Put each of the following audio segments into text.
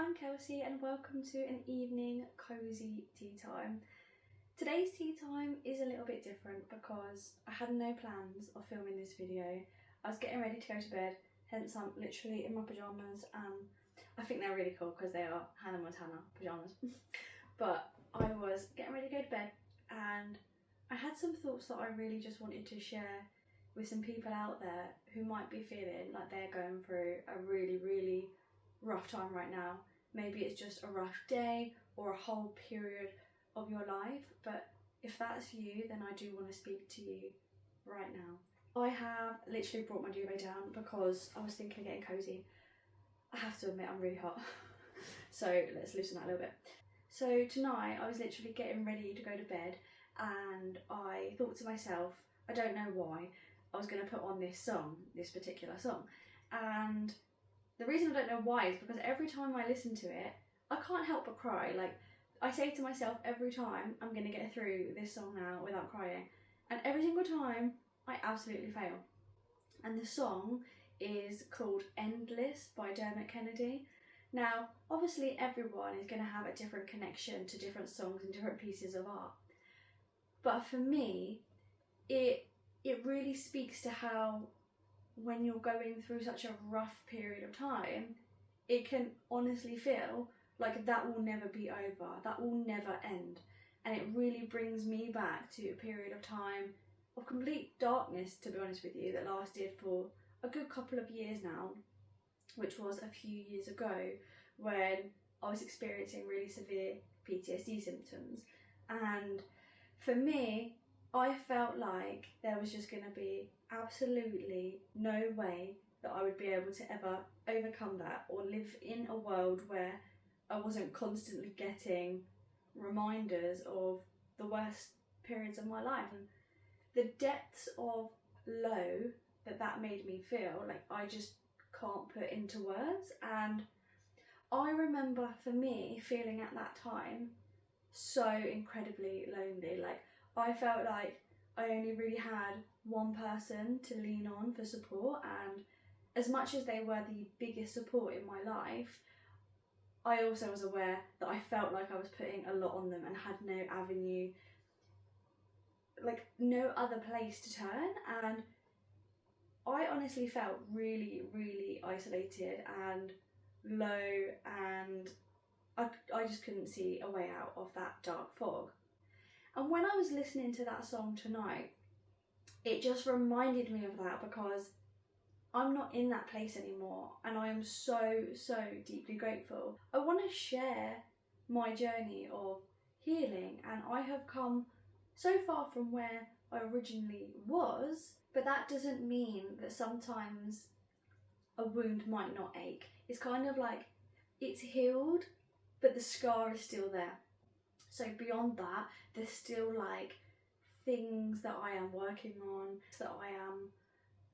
I'm Kelsey and welcome to an evening cosy tea time. Today's tea time is a little bit different because I had no plans of filming this video. I was getting ready to go to bed, hence I'm literally in my pyjamas, and I think they're really cool because they are Hannah Montana pyjamas. But I was getting ready to go to bed and I had some thoughts that I really just wanted to share with some people out there who might be feeling like they're going through a really rough time right now. Maybe it's just a rough day or a whole period of your life, but if that's you, then I do want to speak to you right now. I have literally brought my duvet down because I was thinking of getting cozy. I have to admit I'm really hot, so let's loosen that a little bit. So tonight I was literally getting ready to go to bed and I thought to myself, I don't know why, I was going to put on this song, this particular song, and the reason I don't know why is because every time I listen to it, I can't help but cry. Like, I say to myself every time, I'm going to get through this song now without crying. And every single time, I absolutely fail. And the song is called Endless by Dermot Kennedy. Now, obviously everyone is going to have a different connection to different songs and different pieces of art. But for me, it really speaks to how when you're going through such a rough period of time, it can honestly feel like that will never be over, that will never end. And it really brings me back to a period of time of complete darkness, to be honest with you, that lasted for a good couple of years now, which was a few years ago when I was experiencing really severe PTSD symptoms. And for me, I felt like there was just going to be absolutely no way that I would be able to ever overcome that or live in a world where I wasn't constantly getting reminders of the worst periods of my life. And the depths of low that made me feel, like, I just can't put into words. And I remember for me feeling at that time so incredibly lonely. Like, I felt like I only really had one person to lean on for support, and as much as they were the biggest support in my life, I also was aware that I felt like I was putting a lot on them and had no avenue, like no other place to turn. And I honestly felt really isolated and low, and I just couldn't see a way out of that dark fog. And when I was listening to that song tonight, it just reminded me of that, because I'm not in that place anymore and I am so deeply grateful. I want to share my journey of healing, and I have come so far from where I originally was, but that doesn't mean that sometimes a wound might not ache. It's kind of like it's healed, but the scar is still there. So beyond that, there's still like things that I am working on, that I am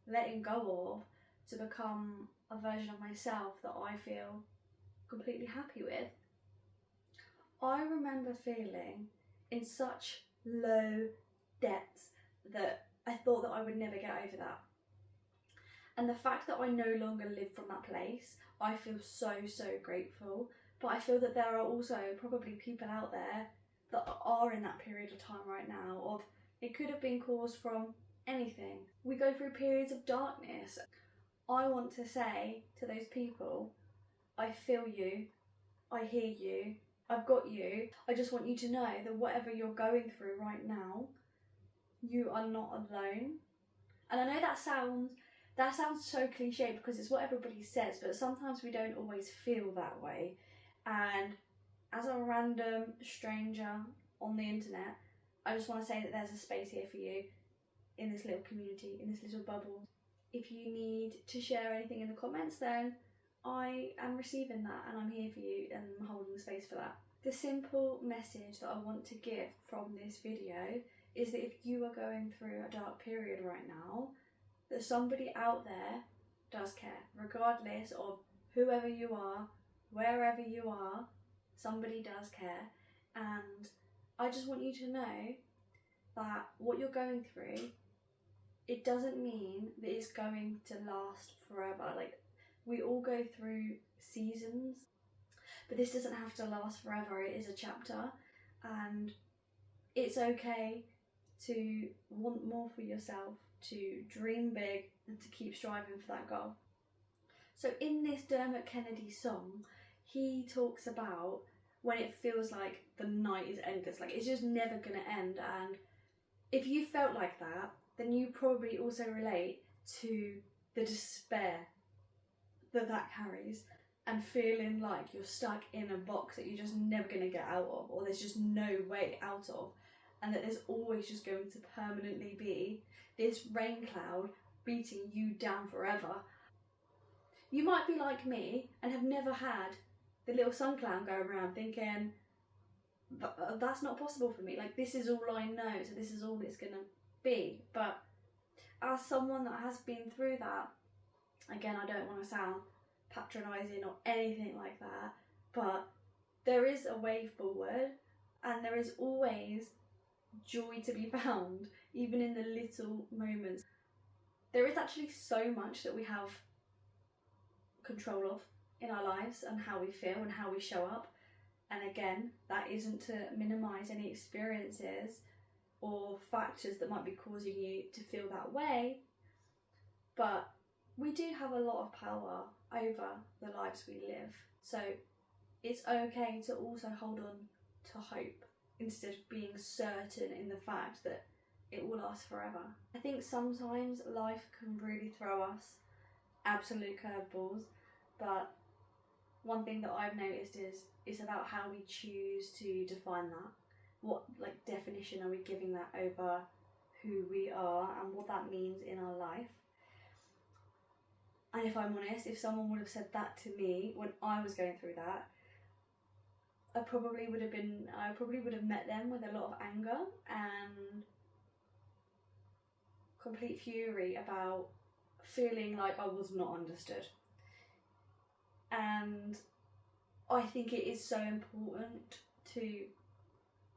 letting go of, to become a version of myself that I feel completely happy with. I remember feeling in such low depths that I thought that I would never get over that. And the fact that I no longer live from that place, I feel so grateful. But I feel that there are also probably people out there that are in that period of time right now of, it could have been caused from anything. We go through periods of darkness. I want to say to those people, I feel you, I hear you, I've got you. I just want you to know that whatever you're going through right now, you are not alone. And I know that sounds so cliche because it's what everybody says, but sometimes we don't always feel that way. And as a random stranger on the internet, I just want to say that there's a space here for you in this little community, in this little bubble. If you need to share anything in the comments, then I am receiving that and I'm here for you and I'm holding the space for that. The simple message that I want to give from this video is that if you are going through a dark period right now, that somebody out there does care, regardless of whoever you are, wherever you are, somebody does care. And I just want you to know that what you're going through, it doesn't mean that it's going to last forever. Like, we all go through seasons. But this doesn't have to last forever. It is a chapter, and it's okay to want more for yourself, to dream big, and to keep striving for that goal. So in this Dermot Kennedy song, he talks about when it feels like the night is endless, like it's just never going to end. And if you felt like that, then you probably also relate to the despair that carries, and feeling like you're stuck in a box that you're just never going to get out of, or there's just no way out of, and that there's always just going to permanently be this rain cloud beating you down forever. You might be like me and have never had the little sun cloud go around thinking, that's not possible for me, like this is all I know, so this is all it's going to be. But as someone that has been through that, again, I don't want to sound patronising or anything like that, but there is a way forward, and there is always joy to be found, even in the little moments. There is actually so much that we have control of in our lives, and how we feel and how we show up. And again, that isn't to minimise any experiences or factors that might be causing you to feel that way, but we do have a lot of power over the lives we live. So it's okay to also hold on to hope instead of being certain in the fact that it will last forever. I think sometimes life can really throw us absolute curveballs, but one thing that I've noticed is it's about how we choose to define that. What definition are we giving that over who we are and what that means in our life? And if I'm honest, if someone would have said that to me when I was going through that, I probably would have met them with a lot of anger and complete fury about feeling like I was not understood. And I think it is so important to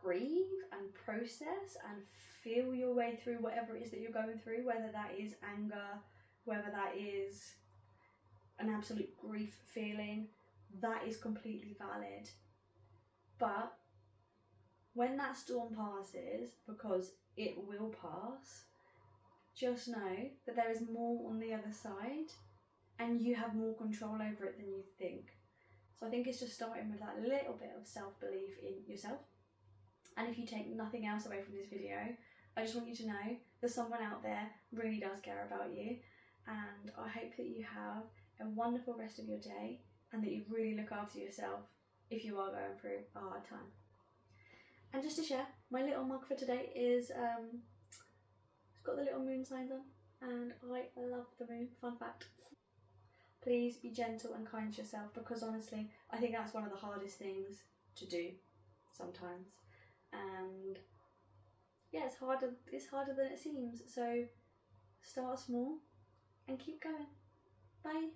grieve and process and feel your way through whatever it is that you're going through, whether that is anger, whether that is an absolute grief feeling. That is completely valid. But when that storm passes, because it will pass, just know that there is more on the other side, and you have more control over it than you think. So I think it's just starting with that little bit of self-belief in yourself. And if you take nothing else away from this video, I just want you to know that someone out there really does care about you, and I hope that you have a wonderful rest of your day, and that you really look after yourself if you are going through a hard time. And just to share, my little mug for today is it's got the little moon signs on, and I love the moon. Fun fact. Please be gentle and kind to yourself, because honestly, I think that's one of the hardest things to do sometimes. And yeah, it's harder than it seems. So start small and keep going. Bye.